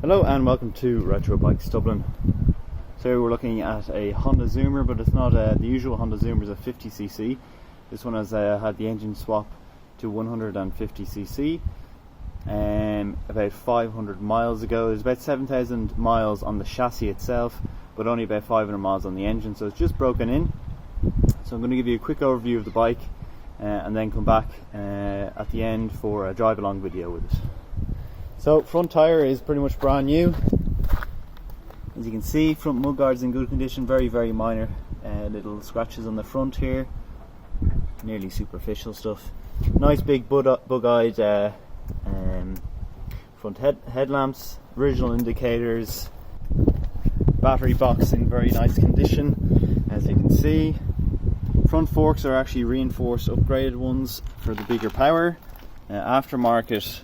Hello and welcome to Retro Bikes Dublin. So we're looking at a Honda Zoomer, but it's not the usual Honda Zoomer, is a 50cc. This one has had the engine swap to 150cc about 500 miles ago. There's about 7,000 miles on the chassis itself, but only about 500 miles on the engine, so it's just broken in. So I'm going to give you a quick overview of the bike and then come back at the end for a drive along video with it. So front tyre is pretty much brand new. As you can see, front mudguard's in good condition, very minor little scratches on the front here, nearly superficial stuff. Nice big bug-eyed front headlamps, original indicators, battery box in very nice condition, as you can see. Front forks are actually reinforced, upgraded ones for the bigger power. Aftermarket,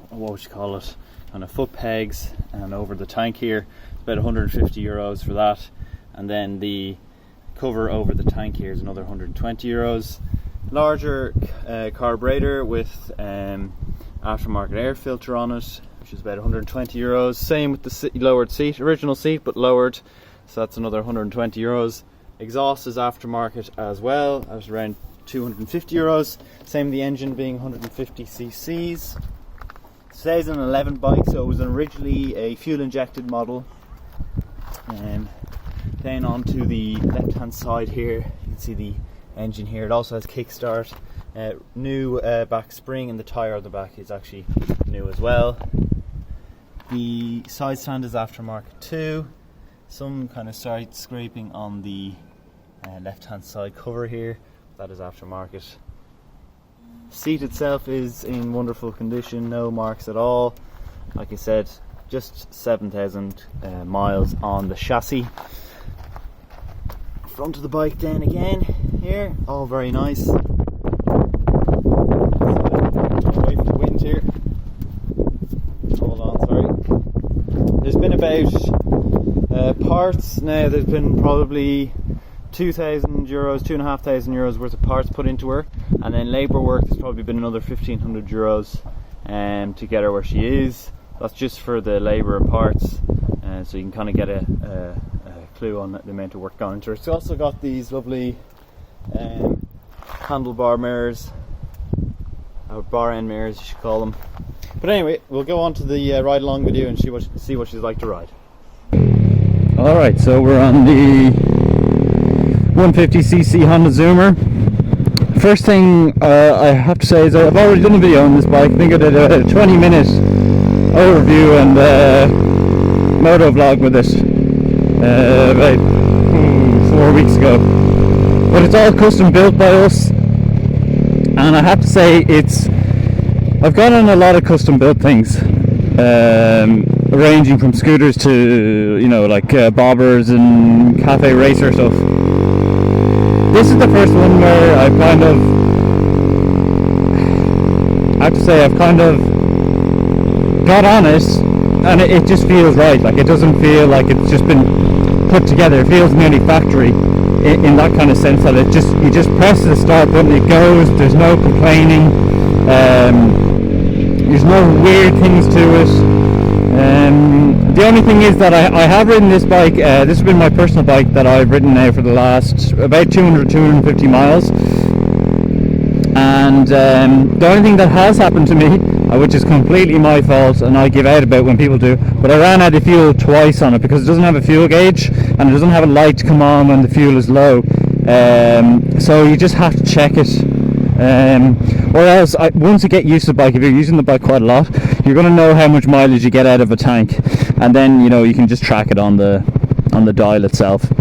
what would you call it, kind of foot pegs, and over the tank here, about €150 for that. And then the cover over the tank here is another €120. Larger carburetor with aftermarket air filter on it, which is about €120. Same with the lowered seat, original seat but lowered, so that's another €120. Exhaust is aftermarket as well, at around €250. Same with the engine being 150cc's. Today's an 2011 bike, so it was originally a fuel injected model. Then onto the left hand side here, you can see the engine here. It also has kickstart, new back spring, and the tyre on the back is actually new as well. The side stand is aftermarket too. Some kind of side scraping on the left hand side cover here, that is aftermarket. Seat itself is in wonderful condition, no marks at all. Like I said, just 7,000 miles on the chassis. Front of the bike then again here, all very nice. Away from the wind here. Hold on, sorry. There's been about parts now, there's been probably €2,000, €2,500 worth of parts put into her, and then labour work has probably been another €1,500 to get her where she is. That's just for the labour and parts, so you can kind of get a clue on the amount of work gone into her. It's also got these lovely handlebar mirrors, or bar end mirrors you should call them. But anyway, we'll go on to the ride along video and see what she's like to ride. Alright, so we're on the 150cc Honda Zoomer. First thing I have to say is I've already done a video on this bike. I think I did a 20-minute overview and moto vlog with it about 4 weeks ago. But it's all custom built by us, and I have to say I've gone on a lot of custom built things, ranging from scooters to like bobbers and cafe racer stuff. This is the first one where I've kind of got on it, and it just feels right. Like, it doesn't feel like it's just been put together. It feels nearly factory in that kind of sense, that you just press the start button, it goes. There's no complaining. There's no weird things to it. The only thing is that I have ridden this bike. This has been my personal bike that I've ridden now for the last about 250 miles. And the only thing that has happened to me, which is completely my fault, and I give out about when people do, but I ran out of fuel twice on it because it doesn't have a fuel gauge and it doesn't have a light to come on when the fuel is low. So you just have to check it. Or else, once you get used to the bike, if you're using the bike quite a lot, you're going to know how much mileage you get out of a tank, and then you can just track it on the dial itself.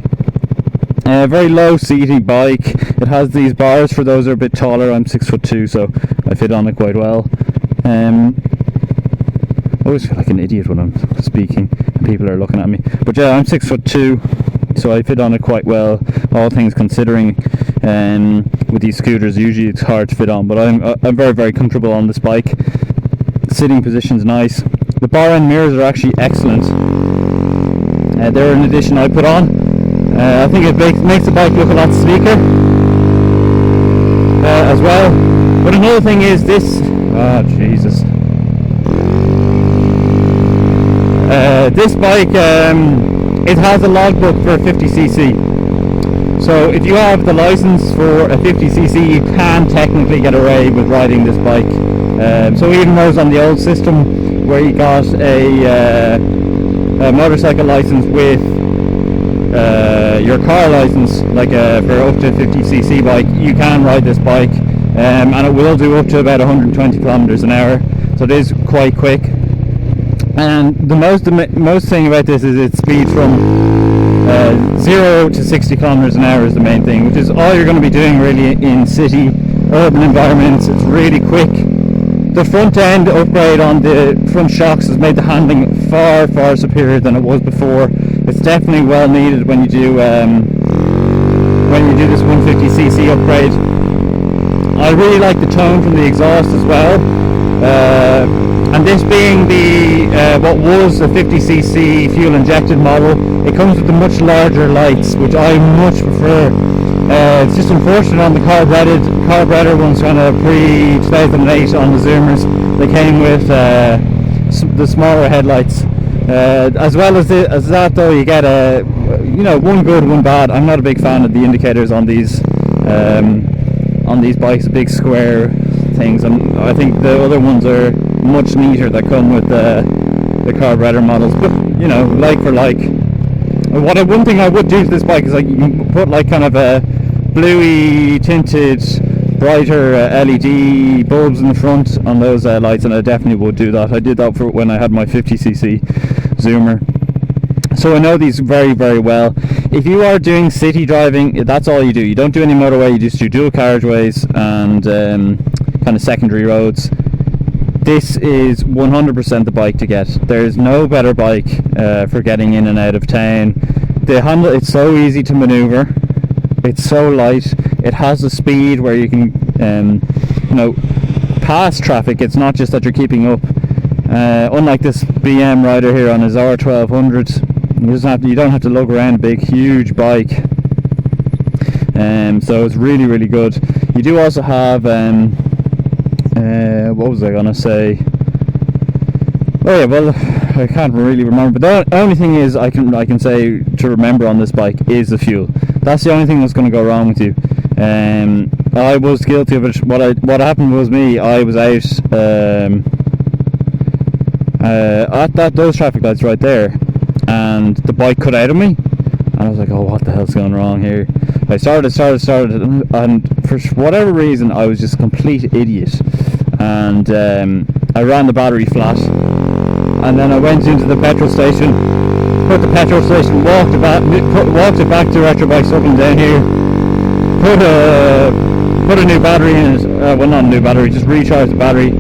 Very low seating bike. It has these bars for those who are a bit taller. I'm 6'2", so I fit on it quite well. I always feel like an idiot when I'm speaking and people are looking at me, but yeah, I'm 6'2", so I fit on it quite well, all things considering. With these scooters, usually it's hard to fit on, but I'm very comfortable on this bike. Sitting position's nice. The bar end mirrors are actually excellent. They're an addition I put on. I think it makes the bike look a lot sleeker as well. But another thing is this. Oh Jesus! this bike, it has a logbook for 50cc. So if you have the license for a 50cc, you can technically get away with riding this bike. So even though it's on the old system where you got a motorcycle license with your car license, like for up to 50cc bike, you can ride this bike, and it will do up to about 120 kilometers an hour. So it is quite quick. And the most thing about this is its speed from 0 to 60 kilometers an hour is the main thing, which is all you're going to be doing really in city, urban environments. It's really quick. The front end upgrade on the front shocks has made the handling far, far superior than it was before. It's definitely well needed when you do this 150cc upgrade. I really like the tone from the exhaust as well. And this being the what was a 50cc fuel injected model, it comes with the much larger lights, which I much prefer. It's just unfortunate on the carburetor ones, kind of pre-2008 on the Zoomers, they came with the smaller headlights. As well as that though, you get one good, one bad. I'm not a big fan of the indicators on these bikes, the big square things, and I think the other ones are much neater that come with the carburetor models. But like for like, one thing I would do to this bike is like you can put like kind of a bluey tinted brighter LED bulbs in the front on those lights, and I definitely would do that. I did that for when I had my 50cc Zoomer, so I know these very, very well. If you are doing city driving, that's all you do. You don't do any motorway, you just do dual carriageways and kind of secondary roads. This is 100% the bike to get. There's no better bike for getting in and out of town. It's so easy to maneuver. It's so light. It has the speed where you can pass traffic. It's not just that you're keeping up. Unlike this BM rider here on his R1200, you don't have to lug around a big huge bike. So it's really, really good. You do also have what was I gonna say? Oh yeah, well, I can't really remember, but the only thing is I can say to remember on this bike is the fuel. That's the only thing that's going to go wrong with you. I was guilty of it. What happened was I was out at those traffic lights right there, and the bike cut out of me, and I was like, oh, what the hell's going wrong here? I started, and for whatever reason I was just a complete idiot, and I ran the battery flat, and then I went into the petrol station, put the petrol station, walked it back to retro bikes up and down here, put a new battery in it, well, not a new battery, just recharged the battery,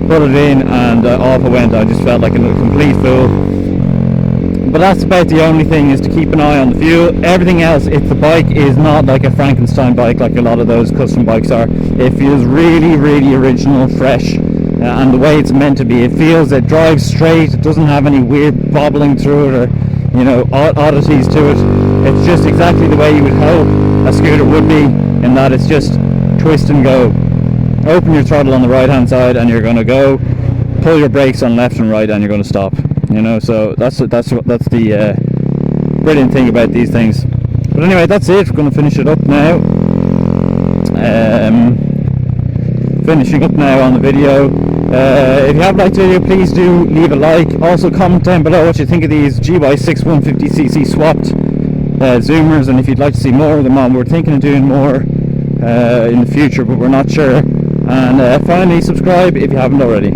put it in, and off I went. I just felt like a complete fool. But that's about the only thing, is to keep an eye on the fuel. Everything else, if the bike is not like a Frankenstein bike like a lot of those custom bikes are, it feels really, really original, fresh, and the way it's meant to be. It drives straight, it doesn't have any weird bobbling through it or oddities to it. It's just exactly the way you would hope a scooter would be, in that it's just twist and go. Open your throttle on the right hand side and you're going to go, pull your brakes on left and right and you're going to stop. So that's the brilliant thing about these things. But anyway, that's it. We're going to finish it up now. Finishing up now on the video. If you have liked the video, please do leave a like. Also comment down below what you think of these GY6 150cc swapped Zoomers, and if you'd like to see more of them on. We're thinking of doing more in the future, but we're not sure. And finally, subscribe if you haven't already.